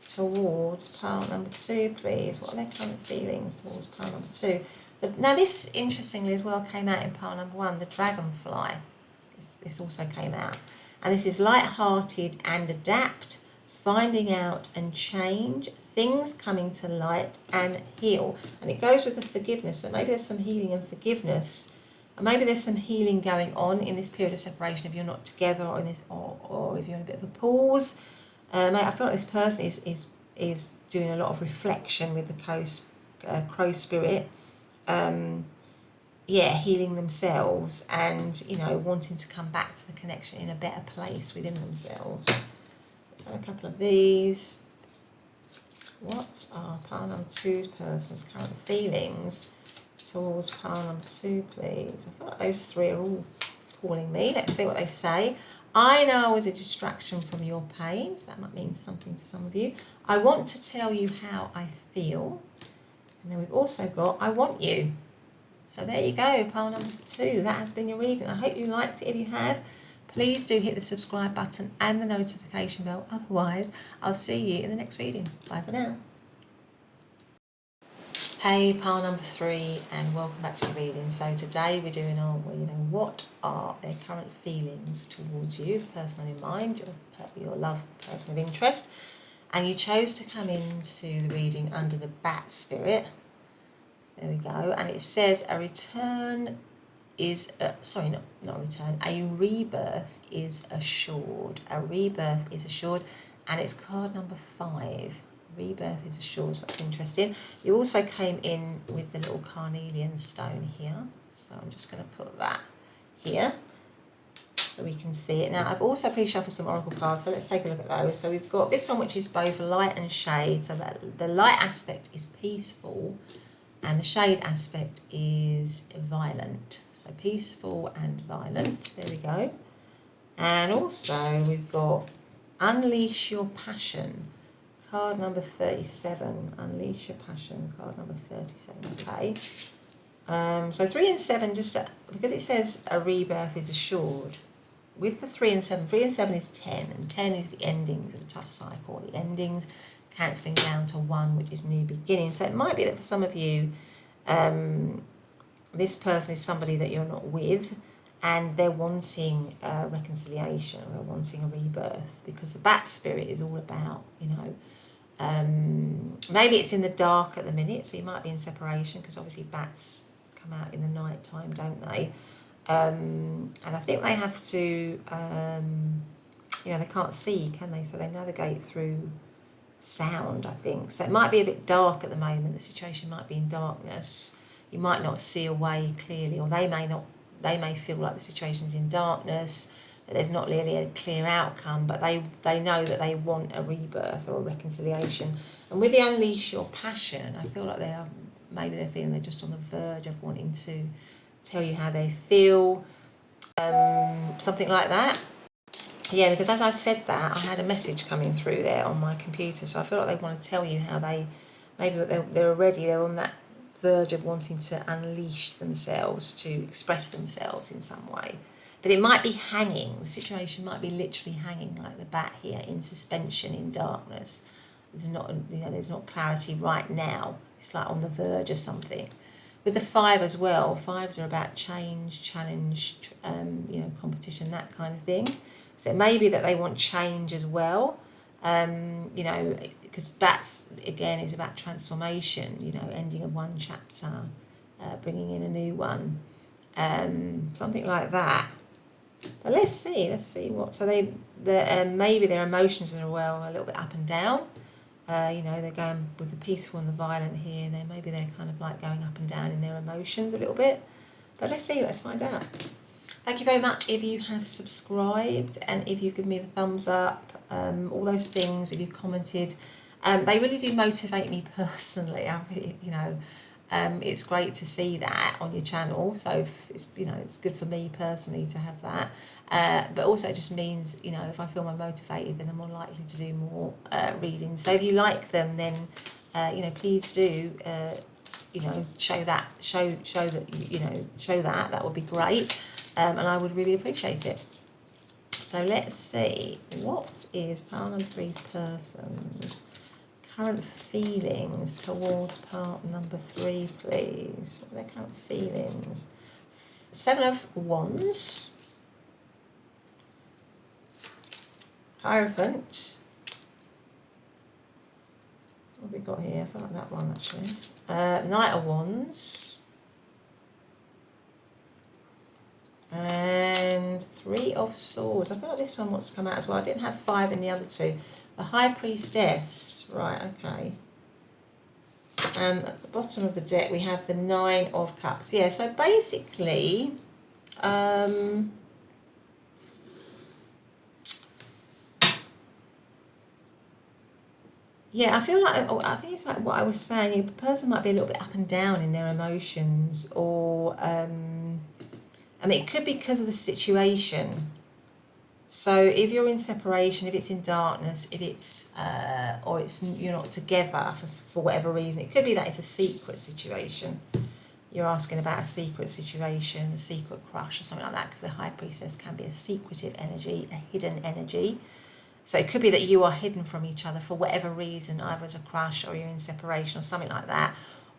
towards pile number 2, please? What are their current feelings towards pile number 2? Now this, interestingly as well, came out in pile number 1, the dragonfly. This also came out. And this is light-hearted and adapt, finding out and change, things coming to light and heal. And it goes with the forgiveness, that maybe there's some healing and forgiveness, and maybe there's some healing going on in this period of separation if you're not together, or or if you're in a bit of a pause. I feel like this person is doing a lot of reflection with the crow spirit, yeah, healing themselves and, you know, wanting to come back to the connection in a better place within themselves. Let's have a couple of these. What are pile number 2's person's current feelings towards pile number 2, please? I feel like those 3 are all calling me. Let's see what they say. I know I was a distraction from your pain, so that might mean something to some of you. I want to tell you how I feel. And then we've also got, I want you. So there you go, pile number 2. That has been your reading. I hope you liked it. If you have, please do hit the subscribe button and the notification bell. Otherwise, I'll see you in the next reading. Bye for now. Hey, pile number 3, and welcome back to the reading. So today we're doing our, you know, what are their current feelings towards you, the person on your mind, your love, person of interest. And you chose to come into the reading under the bat spirit. There we go. And it says a return is, sorry, not a return, a rebirth is assured. A rebirth is assured, and it's card number 5. Rebirth is assured, so that's interesting. You also came in with the little carnelian stone here. So I'm just going to put that here so we can see it. Now, I've also pre-shuffled some oracle cards, so let's take a look at those. So we've got this one, which is both light and shade. So that the light aspect is peaceful, and the shade aspect is violent. So peaceful and violent. There we go. And also we've got unleash your passion. Card number 37. Unleash your passion. Card number 37. Okay. So 3 and 7, because it says a rebirth is assured. With the 3 and 7, 3 and 7 is 10, and 10 is the endings of a tough cycle. The endings cancelling down to 1, which is new beginnings. So it might be that for some of you, this person is somebody that you're not with, and they're wanting reconciliation, or wanting a rebirth, because the bat spirit is all about, you know, maybe it's in the dark at the minute, so you might be in separation, because obviously bats come out in the night time, don't they? And I think they have to, you know, they can't see, can they? So they navigate through sound, I think. So it might be a bit dark at the moment. The situation might be in darkness. You might not see a way clearly, or they may feel like the situation's in darkness, that there's not really a clear outcome, but they know that they want a rebirth or a reconciliation. And with the unleash your passion, I feel like maybe they're feeling they're just on the verge of wanting to tell you how they feel, something like that. Yeah, because as I said that, I had a message coming through there on my computer, so I feel like they want to tell you how maybe they're on that verge of wanting to unleash themselves, to express themselves in some way. But it might be hanging. The situation might be literally hanging, like the bat here, in suspension, in darkness. There's not clarity right now. It's like on the verge of something. With the 5 as well, 5s are about change, challenge, you know, competition, that kind of thing. So it may be that they want change as well, you know, because bats, again, is about transformation, you know, ending of one chapter, bringing in a new one, something like that. But let's see what. So maybe their emotions are a little bit up and down. You know, they're going with the peaceful and the violent here. Maybe they're kind of like going up and down in their emotions a little bit. But let's find out. Thank you very much if you have subscribed, and if you've given me the thumbs up, all those things, if you've commented. They really do motivate me personally. I really, you know, it's great to see that on your channel. So it's good for me personally to have that. But also it just means, you know, if I feel more motivated, then I'm more likely to do more readings. So if you like them, then you know, please do you know, show that. That would be great, and I would really appreciate it. So let's see, what is pile number 3's person's current feelings towards part number 3, please? What are their current feelings? 7 of Wands, Hierophant. What have we got here? I feel like that one actually. Knight of Wands. And 3 of Swords. I feel like this one wants to come out as well. I didn't have 5 in the other 2. The High Priestess. Right, okay. And at the bottom of the deck, we have the Nine of Cups. Yeah, so basically, yeah, I feel like, I think it's like what I was saying, the person might be a little bit up and down in their emotions, or, I mean, it could be because of the situation. So if you're in separation, if it's in darkness, if it's, or it's, you're not together for whatever reason, it could be that it's a secret situation. You're asking about a secret situation, a secret crush or something like that, because the High Priestess can be a secretive energy, a hidden energy. So it could be that you are hidden from each other for whatever reason, either as a crush or you're in separation or something like that.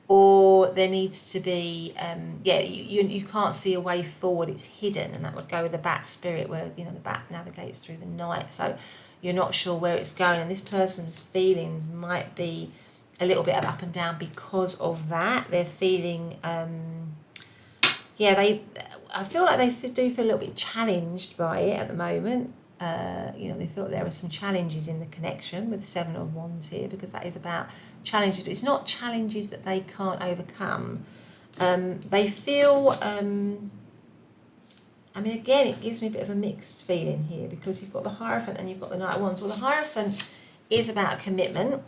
Or there needs to be, you can't see a way forward, it's hidden, and that would go with the bat spirit, where, you know, the bat navigates through the night. So you're not sure where it's going, and this person's feelings might be a little bit of up and down because of that. They're feeling, I feel like they do feel a little bit challenged by it at the moment. They feel there are some challenges in the connection with the Seven of Wands here, because that is about challenges, but it's not challenges that they can't overcome. They feel, again, it gives me a bit of a mixed feeling here, because you've got the Hierophant and you've got the Knight of Wands. Well, the Hierophant is about commitment.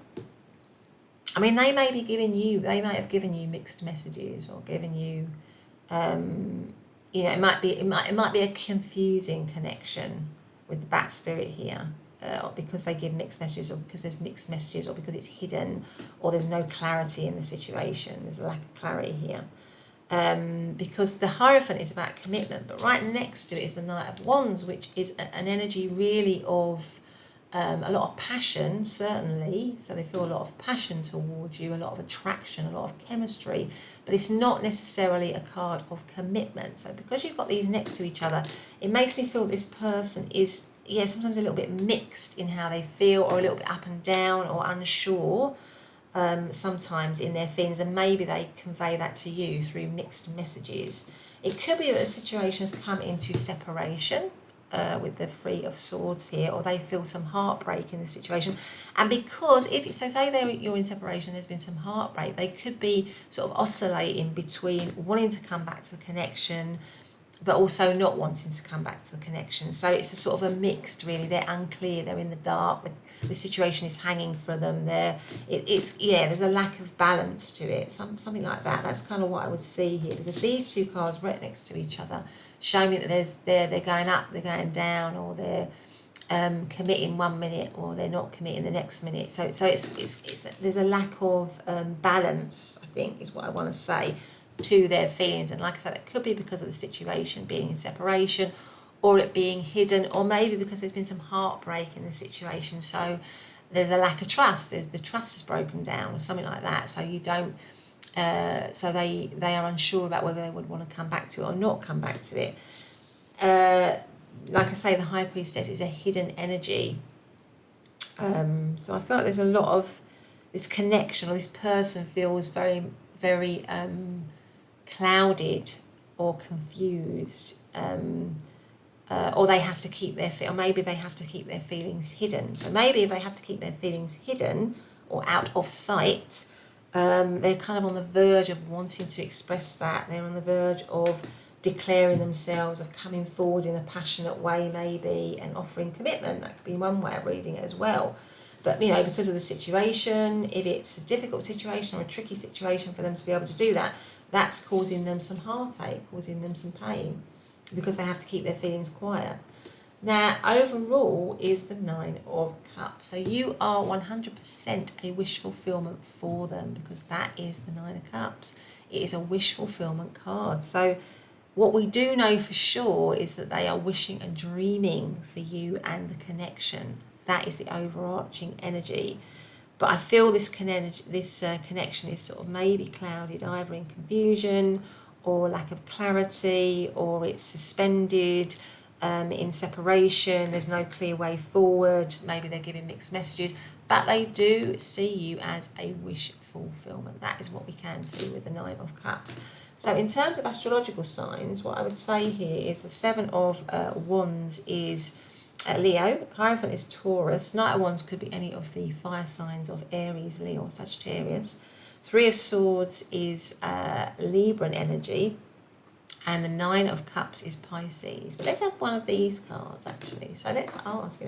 I mean, they may have given you mixed messages, or given you, it might be a confusing connection with the bat spirit here, because they give mixed messages, or because there's mixed messages, or because it's hidden, or there's no clarity in the situation. There's a lack of clarity here. Because the Hierophant is about commitment, but right next to it is the Knight of Wands, which is an energy really of a lot of passion, certainly. So they feel a lot of passion towards you, a lot of attraction, a lot of chemistry, but it's not necessarily a card of commitment. So because you've got these next to each other, it makes me feel this person is, sometimes a little bit mixed in how they feel, or a little bit up and down, or unsure, sometimes in their feelings, and maybe they convey that to you through mixed messages. It could be that the situation has come into separation, with the Three of Swords here, or they feel some heartbreak in the situation. And because say you're in separation, there's been some heartbreak, they could be sort of oscillating between wanting to come back to the connection, but also not wanting to come back to the connection. So it's a sort of a mixed, really. They're unclear, they're in the dark, the situation is hanging for them. There's a lack of balance to it, something like that. That's kind of what I would see here, because these two cards right next to each other show me that they're going up, they're going down, or they're committing 1 minute, or they're not committing the next minute. So there's a lack of balance, I think, is what I want to say, to their feelings. And like I said, it could be because of the situation being in separation, or it being hidden, or maybe because there's been some heartbreak in the situation. So there's a lack of trust. The trust is broken down, or something like that. So you don't. So they are unsure about whether they would want to come back to it or not come back to it. Like I say, the High Priestess is a hidden energy. So I feel like there's a lot of this connection, or this person feels very, very clouded or confused, or they have to keep or maybe they have to keep their feelings hidden. So maybe if they have to keep their feelings hidden or out of sight, they're kind of on the verge of wanting to express that. They're on the verge of declaring themselves, of coming forward in a passionate way, maybe, and offering commitment. That could be one way of reading it as well. But, because of the situation, if it's a difficult situation or a tricky situation for them to be able to do that, that's causing them some heartache, causing them some pain, because they have to keep their feelings quiet. Now, overall is the Nine of Cups. So you are 100% a wish fulfillment for them, because that is the Nine of Cups. It is a wish fulfillment card. So what we do know for sure is that they are wishing and dreaming for you and the connection. That is the overarching energy. But I feel this connection is sort of maybe clouded, either in confusion or lack of clarity, or it's suspended, in separation. There's no clear way forward. Maybe they're giving mixed messages, but they do see you as a wish fulfillment. That is what we can see with the Nine of Cups. So in terms of astrological signs, what I would say here is the Seven of Wands is Leo, Hierophant is Taurus, Knight of Wands could be any of the fire signs of Aries, Leo, or Sagittarius. Three of Swords is Libran energy, and the Nine of Cups is Pisces. But let's have one of these cards, actually. So let's ask,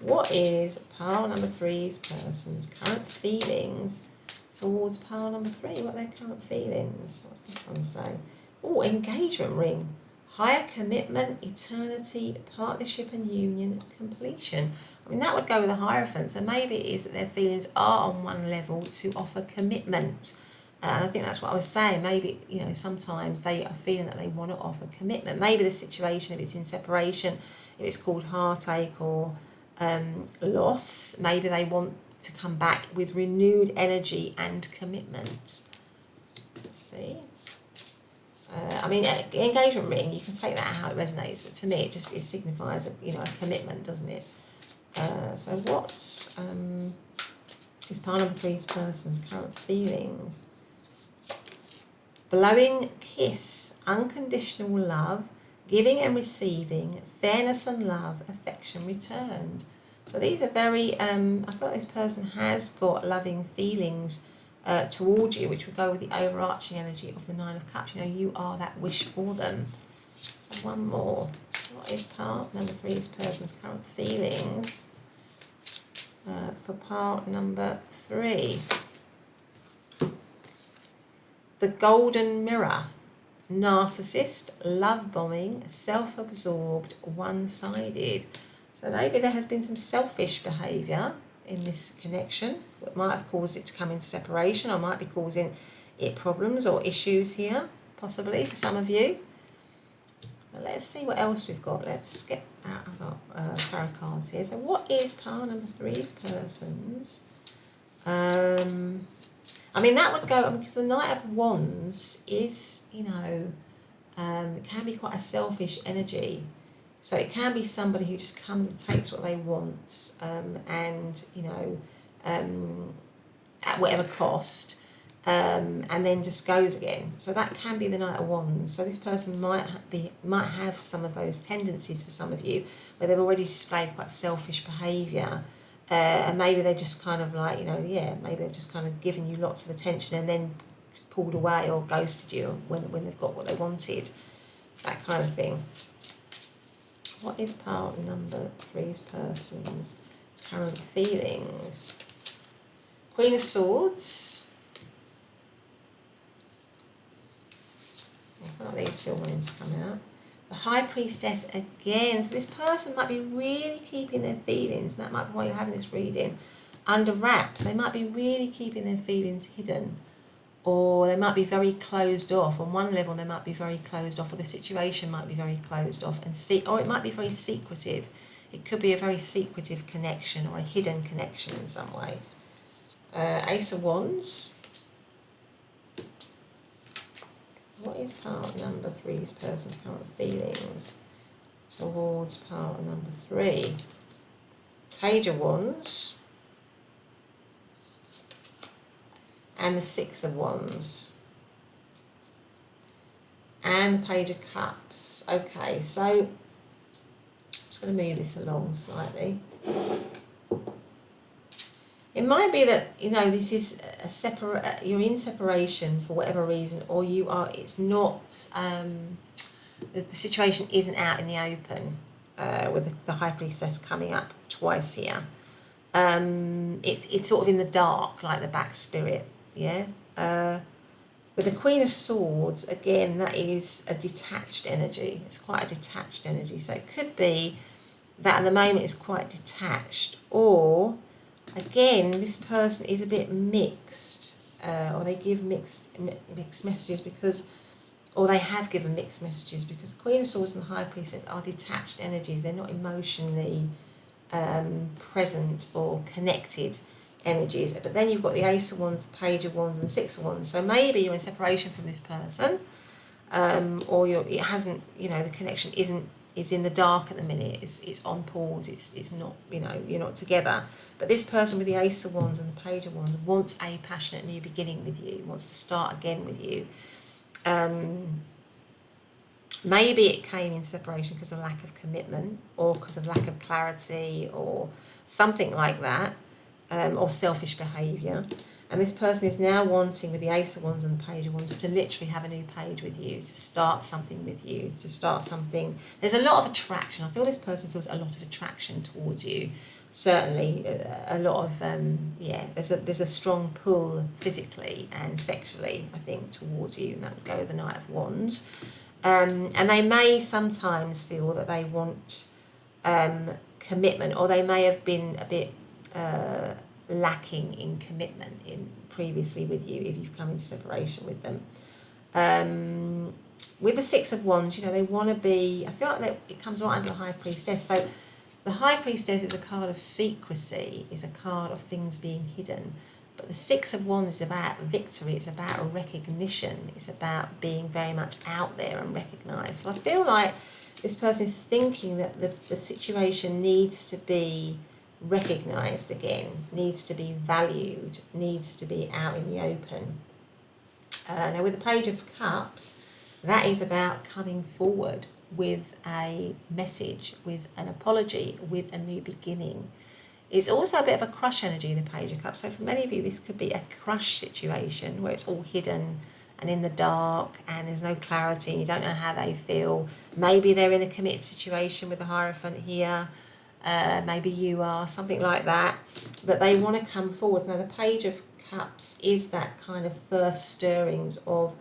what is pile number three's person's current feelings towards pile number three? What are their current feelings? What's this one say? Oh, engagement ring. Higher commitment, eternity, partnership and union, completion. I mean, that would go with the Hierophant. So maybe it is that their feelings are on one level to offer commitment. And I think that's what I was saying. Maybe, sometimes they are feeling that they want to offer commitment. Maybe the situation, if it's in separation, if it's called heartache or loss, maybe they want to come back with renewed energy and commitment. Let's see. I mean, engagement ring, you can take that how it resonates, but to me it signifies a commitment, doesn't it? So what's is pile number three's person's current feelings? Blowing kiss, unconditional love, giving and receiving, fairness and love, affection returned. So these are very, I feel like this person has got loving feelings towards you, which would go with the overarching energy of the Nine of Cups. You are that wish for them. So one more. What is part number three's person's current feelings for part number three? The Golden Mirror. Narcissist, love bombing, self-absorbed, one-sided. So maybe there has been some selfish behaviour in this connection that might have caused it to come into separation, or might be causing it problems or issues here, possibly for some of you. But let's see what else we've got. Let's get out of our tarot cards here. So what is pile number three's person's? I mean, that would go, because the Knight of Wands is, it can be quite a selfish energy. So it can be somebody who just comes and takes what they want, at whatever cost, and then just goes again. So that can be the Knight of Wands. So this person might have some of those tendencies for some of you, where they've already displayed quite selfish behaviour. And maybe they're just kind of like, maybe they've just kind of given you lots of attention and then pulled away or ghosted you when they've got what they wanted, that kind of thing. What is part number three's person's current feelings? Queen of Swords. I feel like these still wanting to come out. The High Priestess again. So this person might be really keeping their feelings, and that might be why you're having this reading, under wraps. They might be really keeping their feelings hidden, or they might be very closed off. On one level, they might be very closed off, or the situation might be very closed off, or it might be very secretive. It could be a very secretive connection or a hidden connection in some way. Ace of Wands. What is part number three's person's current feelings towards part number three? Page of Wands. And the Six of Wands. And the Page of Cups. Okay, so I'm just going to move this along slightly. It might be that, this is you're in separation for whatever reason, or it's not, the situation isn't out in the open, with the High Priestess coming up twice here. It's sort of in the dark, like the back spirit, yeah? With the Queen of Swords, again, that is a detached energy. It's quite a detached energy. So it could be that at the moment it's quite detached, or again, this person is a bit mixed, or they give mixed messages or they have given mixed messages, because the Queen of Swords and the High Priestess are detached energies. They're not emotionally present or connected energies. But then you've got the Ace of Wands, the Page of Wands, and the Six of Wands. So maybe you're in separation from this person, or it hasn't, the connection is in the dark at the minute. It's on pause. It's not, you're not together. But this person with the Ace of Wands and the Page of Wands wants a passionate new beginning with you, wants to start again with you. Maybe it came in separation because of lack of commitment, or because of lack of clarity, or something like that, or selfish behaviour. And this person is now wanting, with the Ace of Wands and the Page of Wands, to literally have a new page with you, to start something with you, to start something. There's a lot of attraction. I feel this person feels a lot of attraction towards you. Certainly a lot of, there's a strong pull physically and sexually, I think, towards you, and that would go with the Knight of Wands. And they may sometimes feel that they want commitment, or they may have been a bit lacking in commitment previously with you if you've come into separation with them. With the Six of Wands, they want to be, I feel like it comes right under the High Priestess. So the High Priestess is a card of secrecy, is a card of things being hidden. But the Six of Wands is about victory, it's about a recognition, it's about being very much out there and recognised. So I feel like this person is thinking that the situation needs to be recognised again, needs to be valued, needs to be out in the open. Now with the Page of Cups, that is about coming forward with a message, with an apology, with a new beginning. It's also a bit of a crush energy, the Page of Cups. So for many of you, this could be a crush situation where it's all hidden and in the dark and there's no clarity and you don't know how they feel. Maybe they're in a committed situation with the Hierophant here. Maybe you are, something like that. But they want to come forward. Now the Page of Cups is that kind of first stirrings of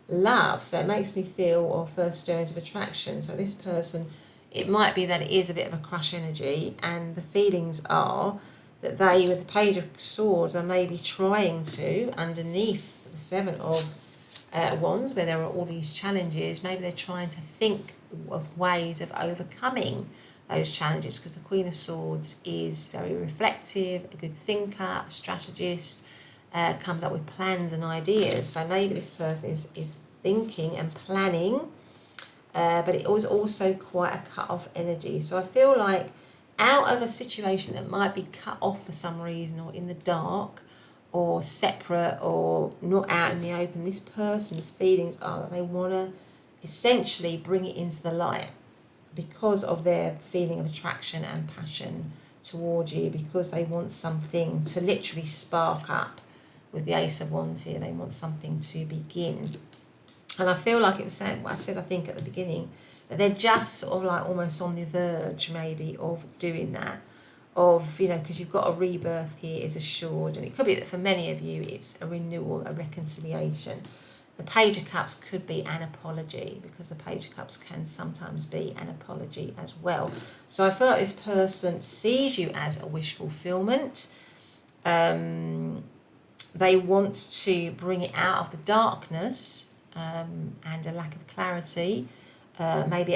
love. So it makes me feel, or first stirrings of attraction. So this person, it might be that it is a bit of a crush energy, and the feelings are that they, with the Page of Swords, are maybe trying to, underneath the Seven of Wands, where there are all these challenges, maybe they're trying to think of ways of overcoming those challenges, because the Queen of Swords is very reflective, a good thinker, a strategist, comes up with plans and ideas. So maybe this person is thinking and planning, but it was also quite a cut-off energy. So I feel like out of a situation that might be cut off for some reason, or in the dark, or separate, or not out in the open, this person's feelings are that they want to essentially bring it into the light because of their feeling of attraction and passion towards you, because they want something to literally spark up. With the Ace of Wands here, they want something to begin. And I feel like it was saying what I said, I think, at the beginning, that they're just sort of like almost on the verge maybe of doing that, of, because you've got a rebirth here is assured, and it could be that for many of you it's a renewal, a reconciliation. The Page of Cups could be an apology, because the Page of Cups can sometimes be an apology as well. So I feel like this person sees you as a wish fulfillment. They want to bring it out of the darkness and a lack of clarity, maybe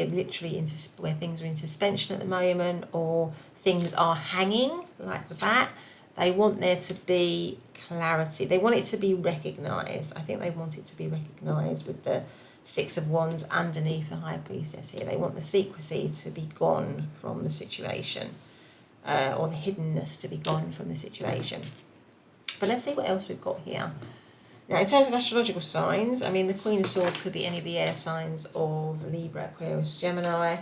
literally where things are in suspension at the moment, or things are hanging like the bat. They want there to be clarity. They want it to be recognised. I think they want it to be recognised with the Six of Wands underneath the High Priestess here. They want the secrecy to be gone from the situation, or the hiddenness to be gone from the situation. But let's see what else we've got here. Now, in terms of astrological signs, the Queen of Swords could be any of the air signs of Libra, Aquarius, Gemini.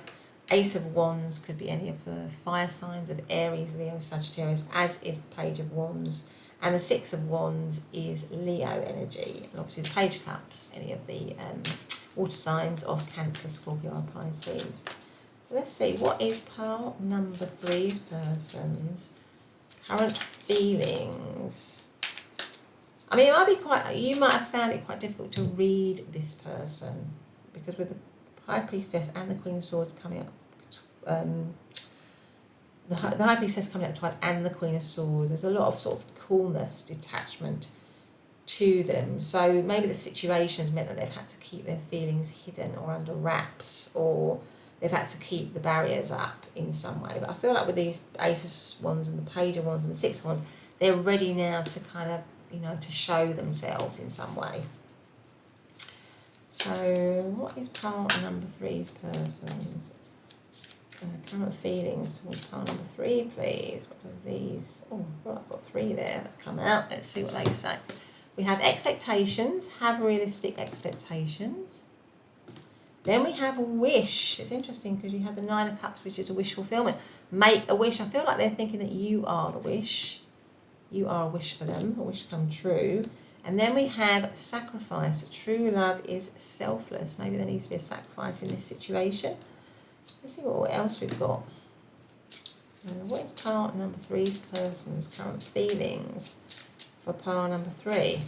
Ace of Wands could be any of the fire signs of Aries, Leo, Sagittarius, as is the Page of Wands. And the Six of Wands is Leo energy. And obviously the Page of Cups, any of the water signs of Cancer, Scorpio, or Pisces. Let's see, what is part number 3's person's current feelings? It might be you might have found it quite difficult to read this person, because with the High Priestess and the Queen of Swords coming up, the High Priestess coming up twice and the Queen of Swords, there's a lot of sort of coolness, detachment to them. So maybe the situation has meant that they've had to keep their feelings hidden or under wraps, or they've had to keep the barriers up in some way. But I feel like with these Ace of Wands and the Page of Wands and the Six of Wands, they're ready now to kind of, to show themselves in some way. So what is part number 3's person's current feelings towards part number 3, please? What does these... Oh, well, I've got 3 there that come out. Let's see what they say. We have expectations, have realistic expectations. Then we have a wish. It's interesting because you have the 9 of Cups, which is a wish fulfillment. Make a wish. I feel like they're thinking that you are the wish. you are a wish for them, a wish come true. And then we have sacrifice. True love is selfless. Maybe there needs to be a sacrifice in this situation. Let's see what else we've got. What is part number 3's person's current feelings for part number 3?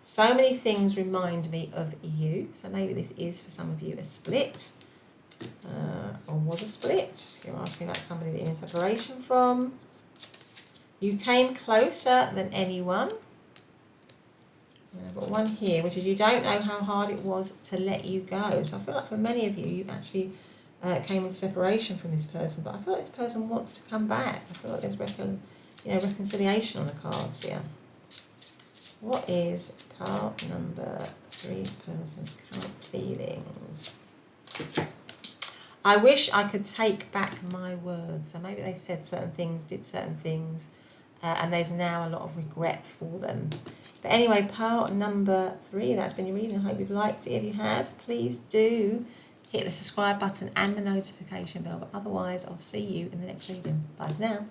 So many things remind me of you. So maybe this is for some of you a split. Or was a split. You're asking about somebody that you're in separation from. You came closer than anyone. And I've got one here, which is you don't know how hard it was to let you go. So I feel like for many of you, you actually came in separation from this person, but I feel like this person wants to come back. I feel like there's reconciliation on the cards here. What is part number 3's person's current feelings? I wish I could take back my words. So maybe they said certain things, did certain things, and there's now a lot of regret for them. But anyway, part number 3, that's been your reading. I hope you've liked it. If you have, please do hit the subscribe button and the notification bell. But otherwise, I'll see you in the next reading. Bye for now.